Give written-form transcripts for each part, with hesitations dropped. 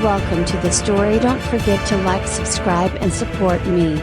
Welcome to the story. Don't forget to like, subscribe and support me.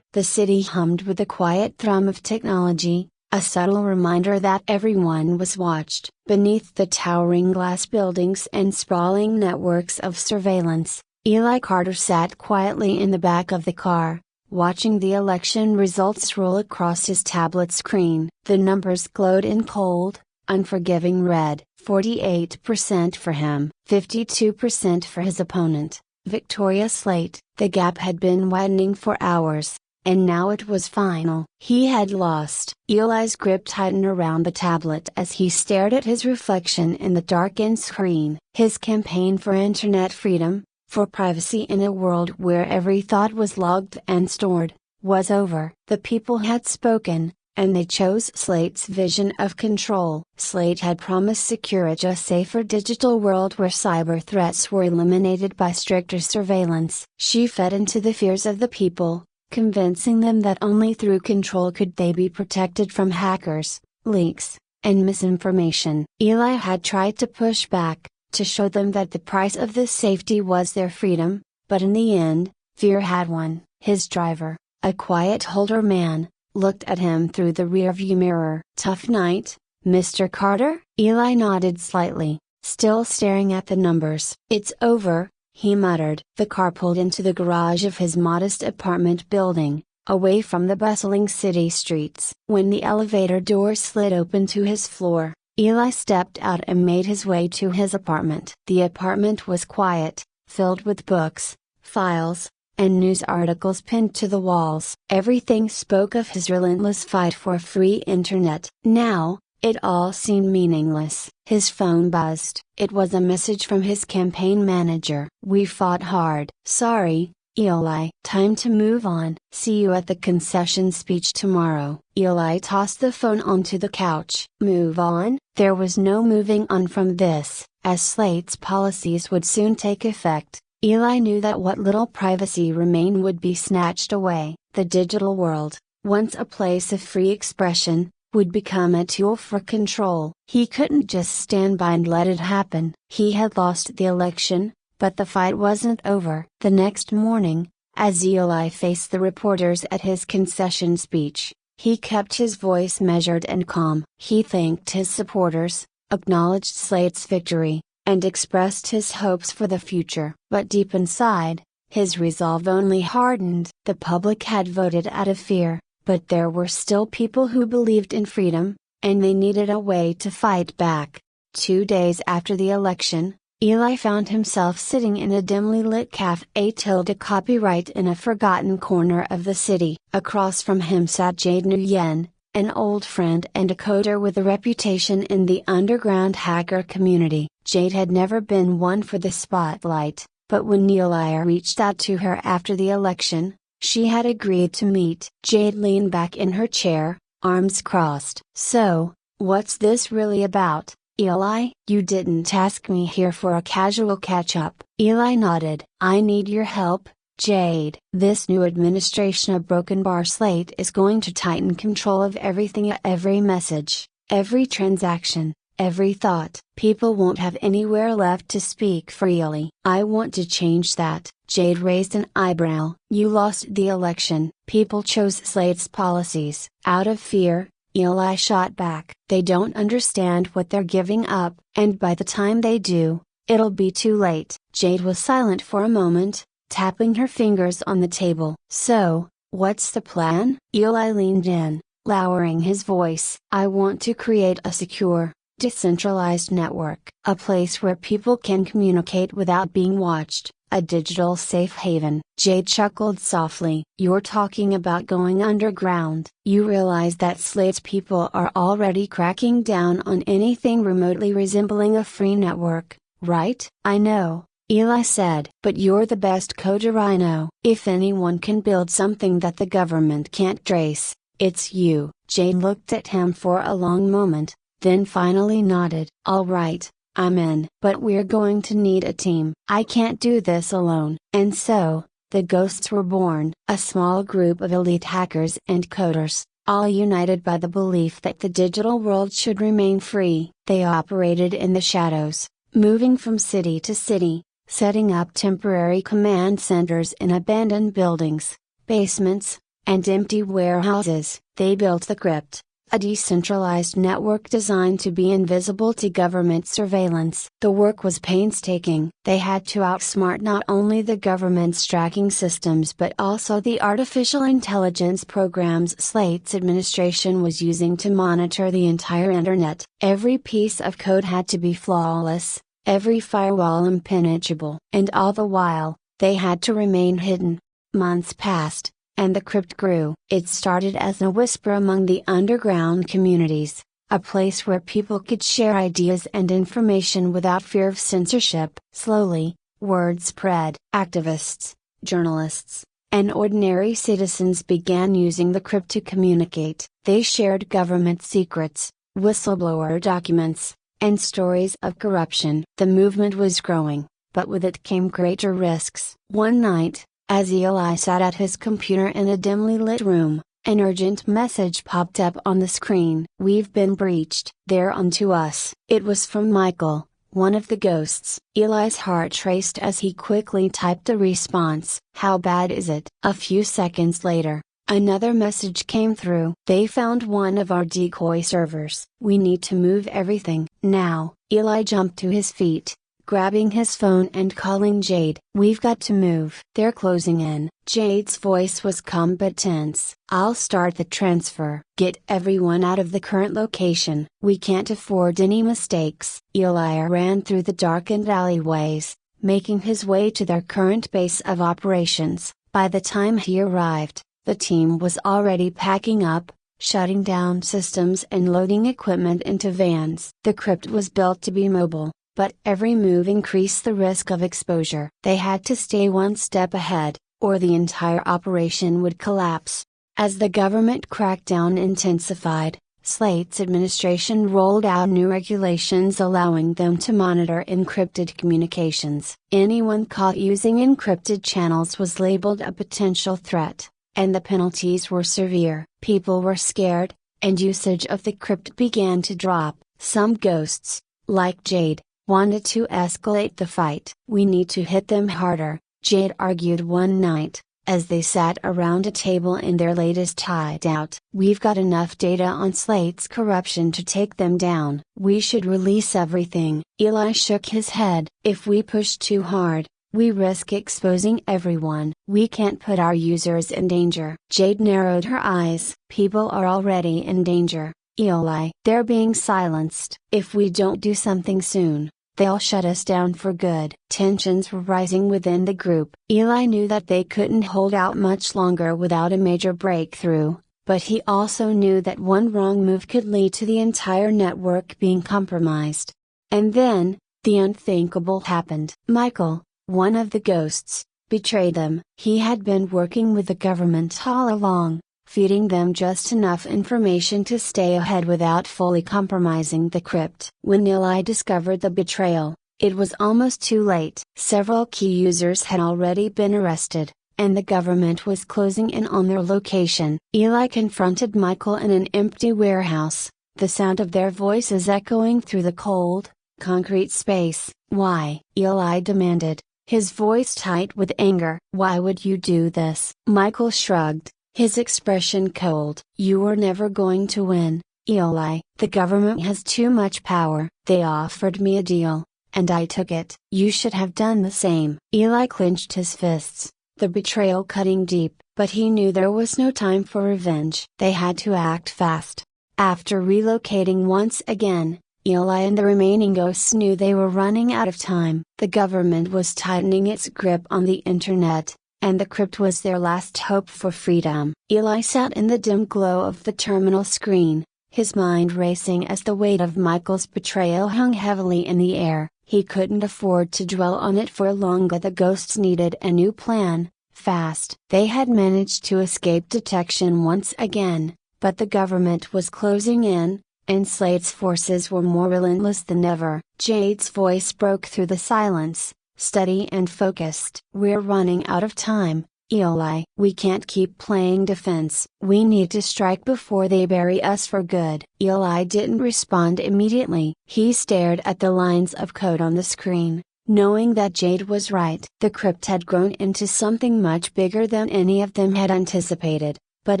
The city hummed with the quiet thrum of technology, a subtle reminder that everyone was watched. Beneath the towering glass buildings and sprawling networks of surveillance, Eli Carter sat quietly in the back of the car, watching the election results roll across his tablet screen. The numbers glowed in cold, unforgiving red. 48% for him, 52% for his opponent, Victoria Slate. The gap had been widening for hours, and now it was final. He had lost. Eli's grip tightened around the tablet as he stared at his reflection in the darkened screen. His campaign for internet freedom, for privacy in a world where every thought was logged and stored, was over. The people had spoken, and they chose Slate's vision of control. Slate had promised security, a safer digital world where cyber threats were eliminated by stricter surveillance. She fed into the fears of the people, convincing them that only through control could they be protected from hackers, leaks, and misinformation. Eli had tried to push back, to show them that the price of this safety was their freedom, but in the end, fear had won. His driver, a quiet older man, looked at him through the rearview mirror. "Tough night, Mr. Carter?" Eli nodded slightly, still staring at the numbers. "It's over," he muttered. The car pulled into the garage of his modest apartment building, away from the bustling city streets. When the elevator door slid open to his floor, Eli stepped out and made his way to his apartment. The apartment was quiet, filled with books, files, and news articles pinned to the walls. Everything spoke of his relentless fight for a free internet. Now, it all seemed meaningless. His phone buzzed. It was a message from his campaign manager. "We fought hard." "Sorry, Eli. Time to move on. See you at the concession speech tomorrow." Eli tossed the phone onto the couch. Move on? There was no moving on from this, as Slate's policies would soon take effect. Eli knew that what little privacy remained would be snatched away. The digital world, once a place of free expression, would become a tool for control. He couldn't just stand by and let it happen. He had lost the election, but the fight wasn't over. The next morning, as Eli faced the reporters at his concession speech, he kept his voice measured and calm. He thanked his supporters, acknowledged Slate's victory, and expressed his hopes for the future. But deep inside, his resolve only hardened. The public had voted out of fear, but there were still people who believed in freedom, and they needed a way to fight back. 2 days after the election, Eli found himself sitting in a dimly lit cafe tilde copyright in a forgotten corner of the city. Across from him sat Jade Nguyen, an old friend and a coder with a reputation in the underground hacker community. Jade had never been one for the spotlight, but when Eli reached out to her after the election, she had agreed to meet. Jade leaned back in her chair, arms crossed. "So, what's this really about, Eli?" "You didn't ask me here for a casual catch-up." Eli nodded. "I need your help, Jade. This new administration of Broken Bar Slate is going to tighten control of everything, every message, every transaction, every thought. People won't have anywhere left to speak freely. I want to change that." Jade raised an eyebrow. "You lost the election. People chose Slate's policies. Out of fear," Eli shot back. "They don't understand what they're giving up, and by the time they do, it'll be too late." Jade was silent for a moment, tapping her fingers on the table. "So, what's the plan?" Eli leaned in, lowering his voice. "I want to create a secure, decentralized network. A place where people can communicate without being watched, a digital safe haven." Jade chuckled softly. "You're talking about going underground. You realize that Slate's people are already cracking down on anything remotely resembling a free network, right?" "I know," Eli said. "But you're the best coder I know. If anyone can build something that the government can't trace, it's you." Jade looked at him for a long moment, then finally nodded. "All right, I'm in. But we're going to need a team. I can't do this alone." And so, the Ghosts were born, a small group of elite hackers and coders, all united by the belief that the digital world should remain free. They operated in the shadows, moving from city to city, setting up temporary command centers in abandoned buildings, basements, and empty warehouses. They built the crypt, a decentralized network designed to be invisible to government surveillance. The work was painstaking. They had to outsmart not only the government's tracking systems but also the artificial intelligence programs Slate's administration was using to monitor the entire internet. Every piece of code had to be flawless, every firewall impenetrable. And all the while, they had to remain hidden. Months passed, and the crypt grew. It started as a whisper among the underground communities, a place where people could share ideas and information without fear of censorship. Slowly, word spread. Activists, journalists, and ordinary citizens began using the crypt to communicate. They shared government secrets, whistleblower documents, and stories of corruption. The movement was growing, but with it came greater risks. One night, as Eli sat at his computer in a dimly lit room, an urgent message popped up on the screen. "We've been breached. They're onto us." It was from Michael, one of the ghosts. Eli's heart raced as he quickly typed a response. "How bad is it?" A few seconds later, another message came through. "They found one of our decoy servers. We need to move everything now." Eli jumped to his feet, grabbing his phone and calling Jade. "We've got to move. They're closing in." Jade's voice was calm but tense. "I'll start the transfer. Get everyone out of the current location. We can't afford any mistakes." Eli ran through the darkened alleyways, making his way to their current base of operations. By the time he arrived, the team was already packing up, shutting down systems and loading equipment into vans. The crypt was built to be mobile, but every move increased the risk of exposure. They had to stay one step ahead, or the entire operation would collapse. As the government crackdown intensified, Slate's administration rolled out new regulations allowing them to monitor encrypted communications. Anyone caught using encrypted channels was labeled a potential threat, and the penalties were severe. People were scared, and usage of the crypt began to drop. Some ghosts, like Jade, wanted to escalate the fight. "We need to hit them harder," Jade argued one night, as they sat around a table in their latest hideout. "We've got enough data on Slate's corruption to take them down. We should release everything." Eli shook his head. "If we push too hard, we risk exposing everyone. We can't put our users in danger." Jade narrowed her eyes. "People are already in danger, Eli. They're being silenced. If we don't do something soon, they'll shut us down for good." Tensions were rising within the group. Eli knew that they couldn't hold out much longer without a major breakthrough, but he also knew that one wrong move could lead to the entire network being compromised. And then, the unthinkable happened. Michael, one of the ghosts, betrayed them. He had been working with the government all along, feeding them just enough information to stay ahead without fully compromising the crypt. When Eli discovered the betrayal, it was almost too late. Several key users had already been arrested, and the government was closing in on their location. Eli confronted Michael in an empty warehouse, the sound of their voices echoing through the cold, concrete space. "Why?" Eli demanded, his voice tight with anger. "Why would you do this?" Michael shrugged, his expression cold. "You were never going to win, Eli. The government has too much power. They offered me a deal, and I took it. You should have done the same." Eli clenched his fists, the betrayal cutting deep, but he knew there was no time for revenge. They had to act fast. After relocating once again, Eli and the remaining ghosts knew they were running out of time. The government was tightening its grip on the internet, and the crypt was their last hope for freedom. Eli sat in the dim glow of the terminal screen, his mind racing as the weight of Michael's betrayal hung heavily in the air. He couldn't afford to dwell on it for longer. The ghosts needed a new plan, fast. They had managed to escape detection once again, but the government was closing in, and Slate's forces were more relentless than ever. Jade's voice broke through the silence, steady and focused. "We're running out of time, Eli, we can't keep playing defense. We need to strike before they bury us for good. Eli didn't respond immediately. He stared at the lines of code on the screen, knowing that Jade was right. The crypt had grown into something much bigger than any of them had anticipated, but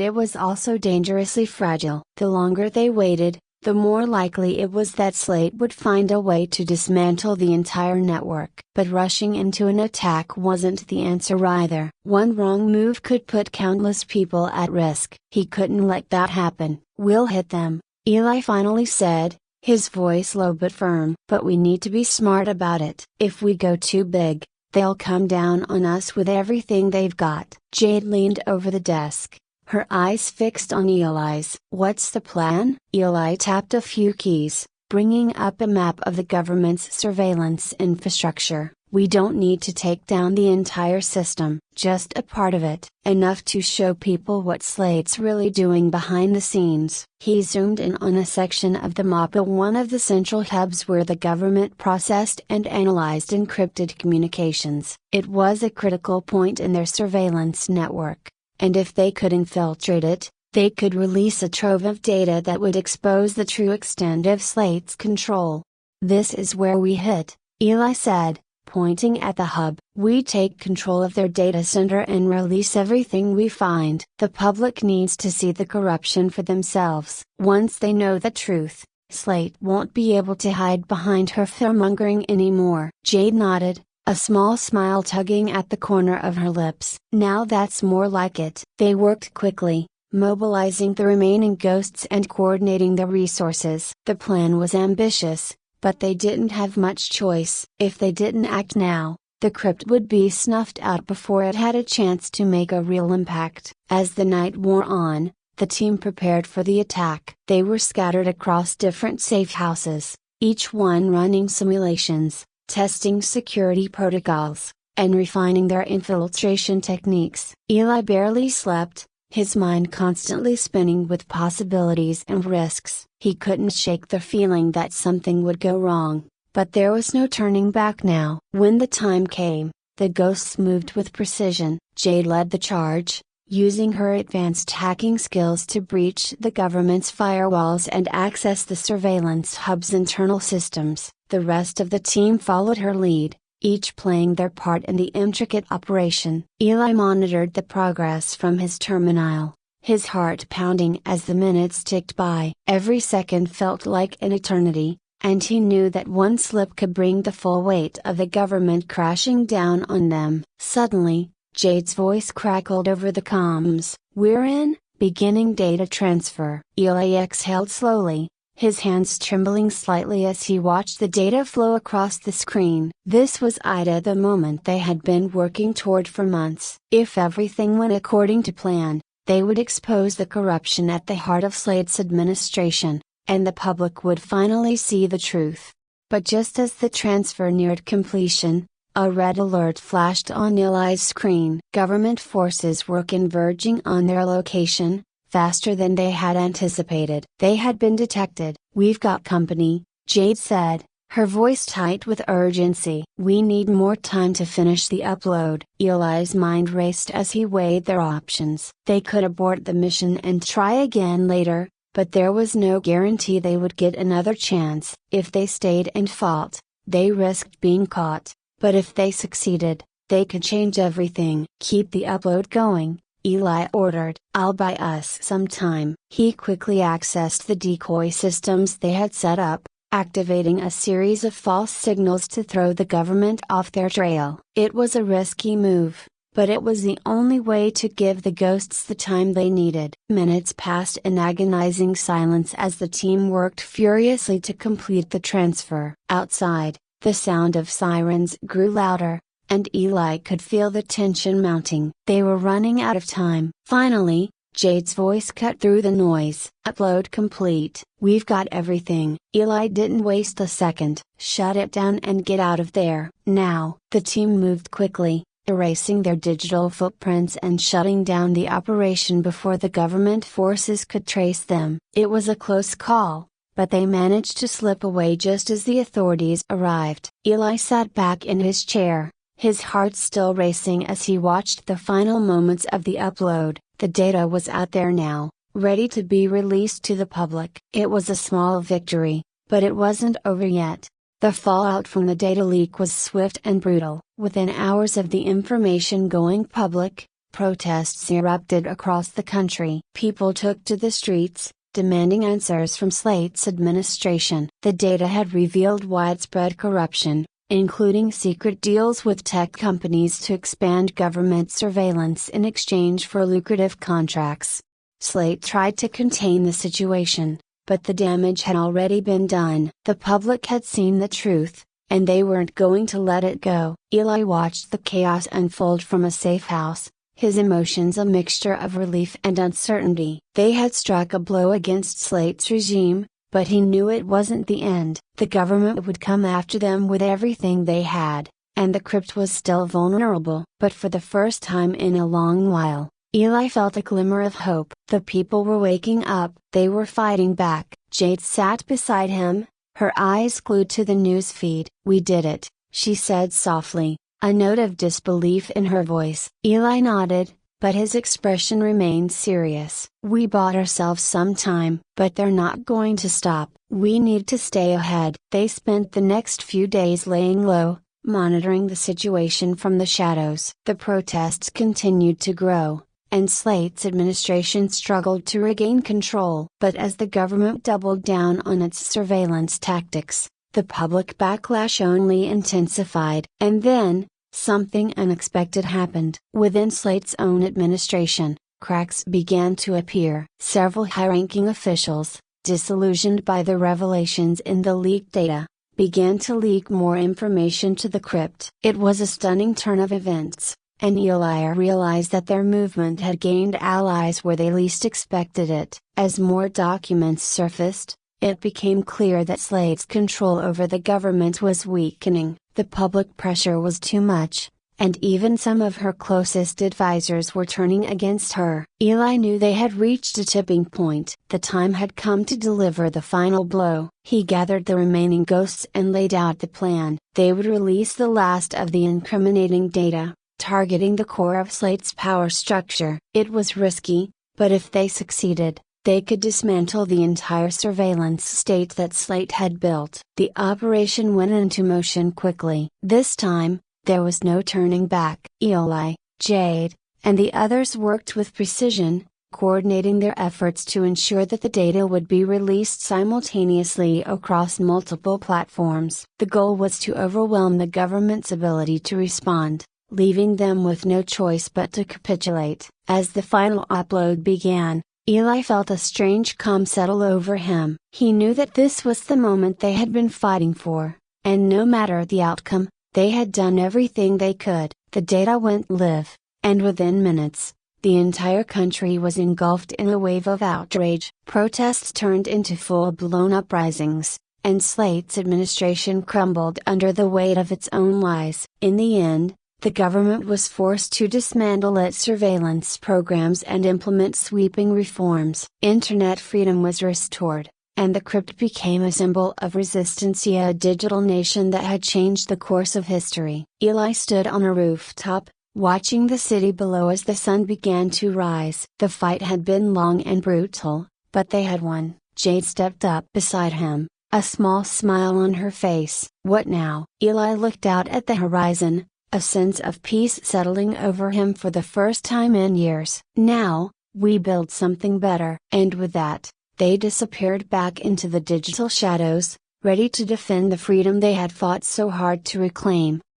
it was also dangerously fragile. The longer they waited, the more likely it was that Slate would find a way to dismantle the entire network. But rushing into an attack wasn't the answer either. One wrong move could put countless people at risk. He couldn't let that happen. We'll hit them, Eli finally said, his voice low but firm. But we need to be smart about it. If we go too big, they'll come down on us with everything they've got. Jade leaned over the desk, her eyes fixed on Eli's. What's the plan? Eli tapped a few keys, bringing up a map of the government's surveillance infrastructure. We don't need to take down the entire system, just a part of it. Enough to show people what Slate's really doing behind the scenes. He zoomed in on a section of the map at one of the central hubs where the government processed and analyzed encrypted communications. It was a critical point in their surveillance network, and if they could infiltrate it, they could release a trove of data that would expose the true extent of Slate's control. This is where we hit, Eli said, pointing at the hub. We take control of their data center and release everything we find. The public needs to see the corruption for themselves. Once they know the truth, Slate won't be able to hide behind her fearmongering anymore. Jade nodded, a small smile tugging at the corner of her lips. Now that's more like it. They worked quickly, mobilizing the remaining ghosts and coordinating the resources. The plan was ambitious, but they didn't have much choice. If they didn't act now, the crypt would be snuffed out before it had a chance to make a real impact. As the night wore on, the team prepared for the attack. They were scattered across different safe houses, each one running simulations, testing security protocols, and refining their infiltration techniques. Eli barely slept, his mind constantly spinning with possibilities and risks. He couldn't shake the feeling that something would go wrong, but there was no turning back now. When the time came, the ghosts moved with precision. Jade led the charge, using her advanced hacking skills to breach the government's firewalls and access the surveillance hub's internal systems. The rest of the team followed her lead, each playing their part in the intricate operation. Eli monitored the progress from his terminal, his heart pounding as the minutes ticked by. Every second felt like an eternity, and he knew that one slip could bring the full weight of the government crashing down on them. Suddenly, Jade's voice crackled over the comms. We're in, beginning data transfer. Eli exhaled slowly, his hands trembling slightly as he watched the data flow across the screen. This was the moment they had been working toward for months. If everything went according to plan, they would expose the corruption at the heart of Slate's administration, and the public would finally see the truth. But just as the transfer neared completion, a red alert flashed on Eli's screen. Government forces were converging on their location, faster than they had anticipated. They had been detected. We've got company, Jade said, her voice tight with urgency. We need more time to finish the upload. Eli's mind raced as he weighed their options. They could abort the mission and try again later, but there was no guarantee they would get another chance. If they stayed and fought, they risked being caught, but if they succeeded, they could change everything. Keep the upload going, Eli ordered. I'll buy us some time. He quickly accessed the decoy systems they had set up, activating a series of false signals to throw the government off their trail. It was a risky move, but it was the only way to give the ghosts the time they needed. Minutes passed in agonizing silence as the team worked furiously to complete the transfer. Outside, the sound of sirens grew louder, and Eli could feel the tension mounting. They were running out of time. Finally, Jade's voice cut through the noise. Upload complete. We've got everything. Eli didn't waste a second. Shut it down and get out of there. Now. The team moved quickly, erasing their digital footprints and shutting down the operation before the government forces could trace them. It was a close call, but they managed to slip away just as the authorities arrived. Eli sat back in his chair, his heart still racing as he watched the final moments of the upload. The data was out there now, ready to be released to the public. It was a small victory, but it wasn't over yet. The fallout from the data leak was swift and brutal. Within hours of the information going public, protests erupted across the country. People took to the streets, demanding answers from Slate's administration. The data had revealed widespread corruption, including secret deals with tech companies to expand government surveillance in exchange for lucrative contracts. Slate tried to contain the situation, but the damage had already been done. The public had seen the truth, and they weren't going to let it go. Eli watched the chaos unfold from a safe house, his emotions a mixture of relief and uncertainty. They had struck a blow against Slate's regime, but he knew it wasn't the end. The government would come after them with everything they had, and the crypt was still vulnerable. But for the first time in a long while, Eli felt a glimmer of hope. The people were waking up. They were fighting back. Jade sat beside him, her eyes glued to the news feed. "We did it," she said softly, a note of disbelief in her voice. Eli nodded, but his expression remained serious. "We bought ourselves some time, but they're not going to stop. We need to stay ahead." They spent the next few days laying low, monitoring the situation from the shadows. The protests continued to grow, and Slate's administration struggled to regain control. But as the government doubled down on its surveillance tactics, the public backlash only intensified. And then, something unexpected happened. Within Slate's own administration, cracks began to appear. Several high-ranking officials, disillusioned by the revelations in the leaked data, began to leak more information to the crypt. It was a stunning turn of events, and Eli realized that their movement had gained allies where they least expected it. As more documents surfaced, it became clear that Slate's control over the government was weakening. The public pressure was too much, and even some of her closest advisors were turning against her. Eli knew they had reached a tipping point. The time had come to deliver the final blow. He gathered the remaining ghosts and laid out the plan. They would release the last of the incriminating data, targeting the core of Slate's power structure. It was risky, but if they succeeded, they could dismantle the entire surveillance state that Slate had built. The operation went into motion quickly. This time, there was no turning back. Eli, Jade, and the others worked with precision, coordinating their efforts to ensure that the data would be released simultaneously across multiple platforms. The goal was to overwhelm the government's ability to respond, leaving them with no choice but to capitulate. As the final upload began, Eli felt a strange calm settle over him. He knew that this was the moment they had been fighting for, and no matter the outcome, they had done everything they could. The data went live, and within minutes, the entire country was engulfed in a wave of outrage. Protests turned into full-blown uprisings, and Slate's administration crumbled under the weight of its own lies. In the end, the government was forced to dismantle its surveillance programs and implement sweeping reforms. Internet freedom was restored, and the crypt became a symbol of resistance, a digital nation that had changed the course of history. Eli stood on a rooftop, watching the city below as the sun began to rise. The fight had been long and brutal, but they had won. Jade stepped up beside him, a small smile on her face. "What now?" Eli looked out at the horizon, a sense of peace settling over him for the first time in years. "Now, we build something better." And with that, they disappeared back into the digital shadows, ready to defend the freedom they had fought so hard to reclaim.